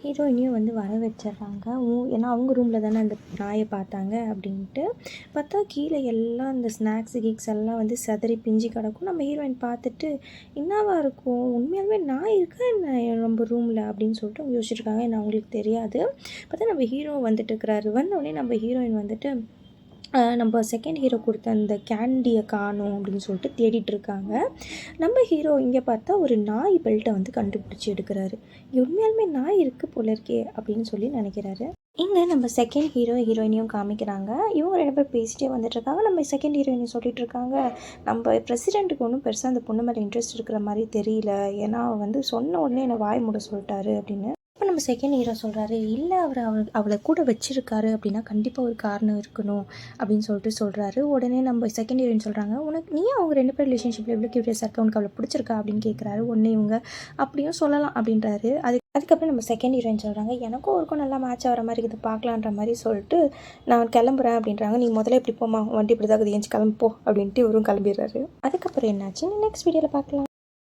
ஹீரோயினையும் வந்து வர வச்சிடுறாங்க. ஏன்னா அவங்க ரூமில் தானே அந்த நாயை பார்த்தாங்க அப்படின்ட்டு. பார்த்தா கீழே எல்லாம் இந்த ஸ்நாக்ஸ் எல்லாம் வந்து சிதறி பிஞ்சு கிடக்கும். நம்ம ஹீரோயின் பார்த்துட்டு என்னவா இருக்கும், உண்மையாலுமே நாய் இருக்கா என்ன நம்ம ரூமில் அப்படின்னு சொல்லிட்டு அவங்க யோசிச்சுருக்காங்க. ஏன்னா அவங்களுக்கு தெரியாது. பார்த்தா நம்ம ஹீரோ வந்துட்டு இருக்கிறாரு. வந்தோடனே நம்ம ஹீரோயின் வந்துட்டு நம்ம செகண்ட் ஹீரோ கொடுத்த அந்த கேண்டியை காணோம் அப்படின்னு சொல்லிட்டு தேடிட்டு இருக்காங்க. நம்ம ஹீரோ இங்கே பார்த்தா ஒரு நாய் பெல்ட்டை வந்து கண்டுபிடிச்சி எடுக்கிறாரு. உண்மையாலுமே நாய் இருக்குது போல இருக்கே அப்படின்னு சொல்லி நினைக்கிறாரு. இங்கே நம்ம செகண்ட் ஹீரோயினையும் காமிக்கிறாங்க. இவங்க 2 பேர் பேசிட்டே வந்துட்டுருக்காங்க. நம்ம செகண்ட் ஹீரோயினை சொல்லிட்டு இருக்காங்க, நம்ம பிரசிடெண்ட்டுக்கு ஒன்றும் பெருசாக அந்த பொண்ணு மேலே இன்ட்ரெஸ்ட் இருக்கிற மாதிரி தெரியல, ஏன்னா அவர் வந்து சொன்ன உடனே என்னை வாய் மூட சொல்லிட்டாரு அப்படின்னு. இப்போ நம்ம செகண்ட் ஹீரோ சொல்கிறாரு, இல்லை அவளை கூட வச்சுருக்காரு அப்படின்னா கண்டிப்பாக ஒரு காரணம் இருக்கணும் அப்படின்னு சொல்லிட்டு சொல்கிறாரு. உடனே நம்ம செகண்ட் ஹீரோயின் சொல்கிறாங்க, நீ அவங்க 2 பேர் ரிலேஷன்ஷிப்பில் எவ்வளோ க்யூரியஸாக இருக்கா, உனக்கு அவளை பிடிச்சிருக்கா அப்படின்னு கேட்குறாரு. உடனே இவங்க அப்படியும் சொல்லலாம் அப்படின்றாரு. அதுக்கப்புறம் நம்ம செகண்ட் ஹீரோயின் சொல்கிறாங்க, எனக்கும் ஒருக்கும் நல்லா மேட்ச் ஆகிற மாதிரி இருக்குது, பார்க்கலான்ற மாதிரி சொல்லிட்டு நான் கிளம்புறேன் அப்படின்றாங்க. நீ முதல்ல இப்படி போமா, வண்டி இப்படி தான் ஏஞ்சி கிளம்பு போ அப்படின்ட்டு இவரும் கிளம்பிடுறாரு. அதுக்கப்புறம் என்னாச்சு நெக்ஸ்ட் வீடியோவில் பார்க்கலாம்.